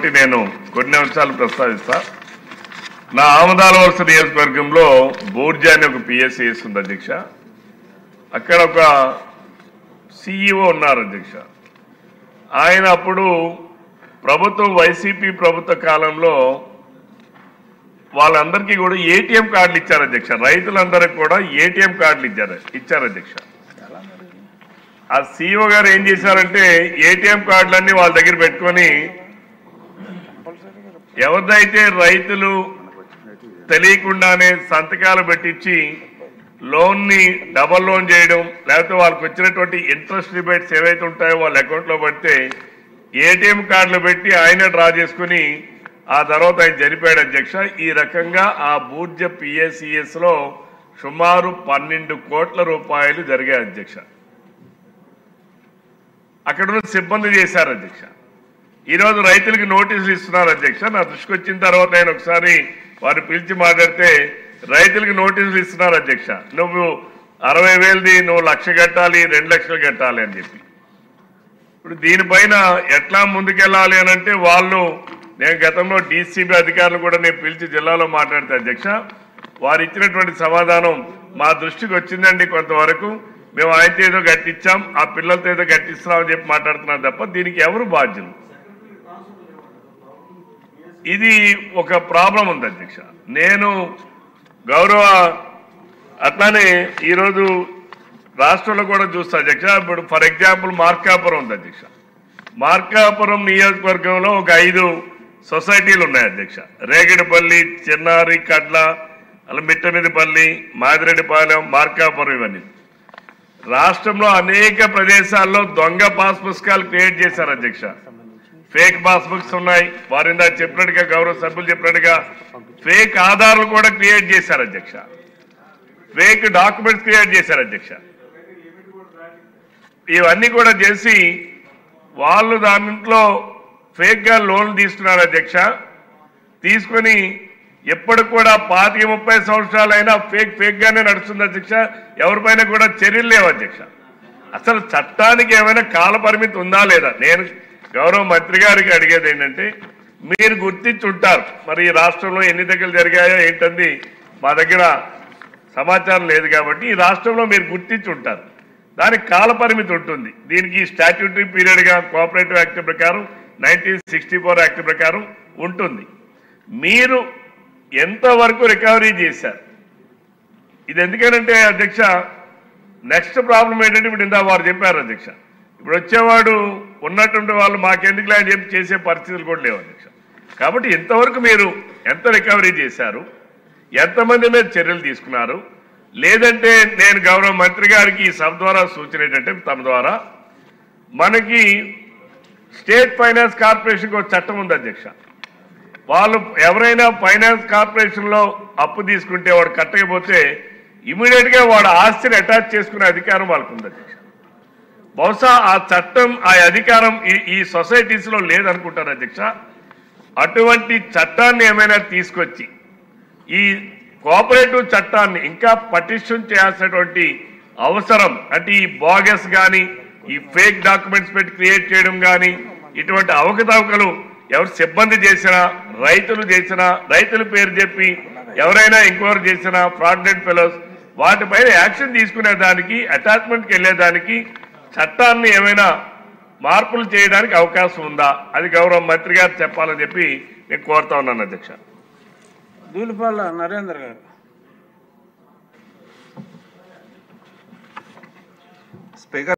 కాబట్టి నేను కొన్ని అంశాలు ప్రస్తావిస్తా. నా ఆమదాల వలస నియోజకవర్గంలో బోర్జా అనే ఒక పిఎస్సిఎస్ ఉంది అధ్యక్ష. అక్కడ ఒక సిఇఓ ఉన్నారు అధ్యక్ష. ఆయన అప్పుడు ప్రభుత్వం వైసీపీ ప్రభుత్వ కాలంలో వాళ్ళందరికీ కూడా ఏటీఎం కార్డులు ఇచ్చారు అధ్యక్ష. రైతులందరికీ కూడా ఏటీఎం కార్డులు ఇచ్చారు అధ్యక్ష. ఆ సిఇఓ గారు ఏం చేశారంటే ఏటీఎం కార్డులన్నీ వాళ్ళ దగ్గర పెట్టుకొని ఎవరిదైతే రైతులు తెలియకుండానే సంతకాలు పెట్టించి లోన్ని డబల్ లోన్ చేయడం, లేకపోతే వాళ్ళకి వచ్చినటువంటి ఇంట్రెస్ట్ రిబేట్స్ ఏవైతే ఉంటాయో వాళ్ళ అకౌంట్లో పడితే ఏటీఎం కార్డులు పెట్టి ఆయనే డ్రా చేసుకుని ఆ తర్వాత ఆయన చనిపోయాడు అధ్యక్ష. ఈ రకంగా ఆ బూర్జ పిఎస్సిఎస్ లో సుమారు 12 కోట్ల రూపాయలు జరిగాయి అధ్యక్ష. అక్కడ ఉన్న సిబ్బంది చేశారు అధ్యక్ష. ఈరోజు రైతులకి నోటీసులు ఇస్తున్నారు అధ్యక్ష. నా దృష్టికి వచ్చిన తర్వాత నేను ఒకసారి వారు పిలిచి మాట్లాడితే రైతులకి నోటీసులు ఇస్తున్నారు అధ్యక్ష. నువ్వు 60,000ది నువ్వు 1,00,000 కట్టాలి, 2 లక్షలు కట్టాలి అని చెప్పి. ఇప్పుడు దీనిపైన ఎట్లా ముందుకెళ్ళాలి అని అంటే నేను గతంలో డీసీబీ అధికారులు కూడా నేను పిలిచి జిల్లాలో మాట్లాడితే అధ్యక్ష, వారు ఇచ్చినటువంటి సమాధానం మా దృష్టికి వచ్చిందండి. కొంతవరకు మేము ఆయనతో ఏదో కట్టించాం, ఆ పిల్లలతో ఏదో కట్టిస్తున్నామని చెప్పి మాట్లాడుతున్నారు తప్ప దీనికి ఎవరు బాధ్యులు? ఇది ఒక ప్రాబ్లం ఉంది అధ్యక్ష. నేను అట్లానే ఈరోజు రాష్ట్రంలో కూడా చూస్తా అధ్యక్ష. ఇప్పుడు ఫర్ ఎగ్జాంపుల్ మార్కాపురం ఉంది అధ్యక్ష. మార్కాపురం నియోజకవర్గంలో ఒక 5 సొసైటీలు ఉన్నాయి అధ్యక్ష. రేగిడిపల్లి, చిన్నారి, కడ్ల, అలా మిట్టమిదిపల్లి, మాదిరెడ్డిపాలెం, మార్కాపురం ఇవన్నీ. రాష్ట్రంలో అనేక ప్రదేశాల్లో దొంగ పాస్ పుస్తకాలు క్రియేట్ చేశారు అధ్యక్ష. ఫేక్ పాస్ బుక్స్ ఉన్నాయి. వారిందా చెప్పినట్టుగా గౌరవ సభ్యులు చెప్పినట్టుగా ఫేక్ ఆధార్లు కూడా క్రియేట్ చేశారు అధ్యక్ష. ఫేక్ డాక్యుమెంట్స్ క్రియేట్ చేశారు అధ్యక్ష. ఇవన్నీ కూడా చేసి వాళ్ళు దాంట్లో ఫేక్గా లోన్లు తీసుకున్నారు అధ్యక్ష. తీసుకొని ఎప్పటికి కూడా 25-30 సంవత్సరాలైనా ఫేక్గానే నడుస్తుంది అధ్యక్ష. ఎవరిపైన కూడా చర్యలు లేవు అధ్యక్ష. అసలు చట్టానికి ఏమైనా కాల పరిమితి ఉందా లేదా? నేను గౌరవ మంత్రి గారికి అడిగేది ఏంటంటే, మీరు గుర్తించుంటారు మరి ఈ రాష్ట్రంలో ఎన్ని దగ్గరలు జరిగాయో ఏంటంది మా దగ్గర సమాచారం లేదు కాబట్టి ఈ రాష్ట్రంలో మీరు గుర్తించుంటారు. దానికి కాల పరిమితి ఉంటుంది. దీనికి స్టాట్యూటరీ పీరియడ్గా కోఆపరేటివ్ యాక్ట్ ప్రకారం 1964 యాక్ట్ ప్రకారం ఉంటుంది. మీరు ఎంతవరకు రికవరీ చేశారు? ఇది ఎందుకనంటే అధ్యక్ష, నెక్స్ట్ ప్రాబ్లం ఏంటంటే ఇప్పుడు ఇందా వారు చెప్పారు అధ్యక్ష, ఇప్పుడు వచ్చేవాడు ఉన్నటువంటి వాళ్ళు మాకెందుకులే అని చెప్పి చేసే పరిస్థితులు కూడా లేవు అధ్యక్ష. కాబట్టి ఇంతవరకు మీరు ఎంత రికవరీ చేశారు, ఎంతమంది మీద చర్యలు తీసుకున్నారు? లేదంటే నేను గౌరవ మంత్రి గారికి ఈ సభ ద్వారా సూచన ఏంటంటే, తమ ద్వారా మనకి స్టేట్ ఫైనాన్స్ కార్పొరేషన్కి ఒక చట్టం ఉంది అధ్యక్ష. వాళ్ళు ఎవరైనా ఫైనాన్స్ కార్పొరేషన్లో అప్పు తీసుకుంటే వాడు కట్టకపోతే ఇమీడియట్గా వాడు ఆస్తిని అటాచ్ చేసుకునే అధికారం వాళ్ళకు ఉంది అధ్యక్ష. బహుశా ఆ చట్టం, ఆ అధికారం ఈ సొసైటీస్లో లేదనుకుంటారు అధ్యక్ష. అటువంటి చట్టాన్ని ఏమైనా తీసుకొచ్చి ఈ కోఆపరేటివ్ చట్టాన్ని ఇంకా పటిష్టం చేయాల్సినటువంటి అవసరం, అంటే ఈ బోగస్ కానీ ఈ ఫేక్ డాక్యుమెంట్స్ పెట్టి క్రియేట్ చేయడం కానీ ఇటువంటి అవకతవకలు ఎవరు సిబ్బంది చేసినా, రైతులు చేసినా, రైతుల పేరు చెప్పి ఎవరైనా ఎంక్వైరీ చేసినా ఫ్రాడ్లెంట్ ఫెలోస్ వాటిపైన యాక్షన్ తీసుకునే దానికి, అటాచ్మెంట్కి వెళ్ళేదానికి చట్టాన్ని ఏమైనా మార్పులు చేయడానికి అవకాశం ఉందా? అది గౌరవ మంత్రి గారు చెప్పాలని చెప్పి నేను కోరుతా ఉన్నాను అధ్యక్ష. దూలిపాల నరేంద్ర గారు. స్పీకర్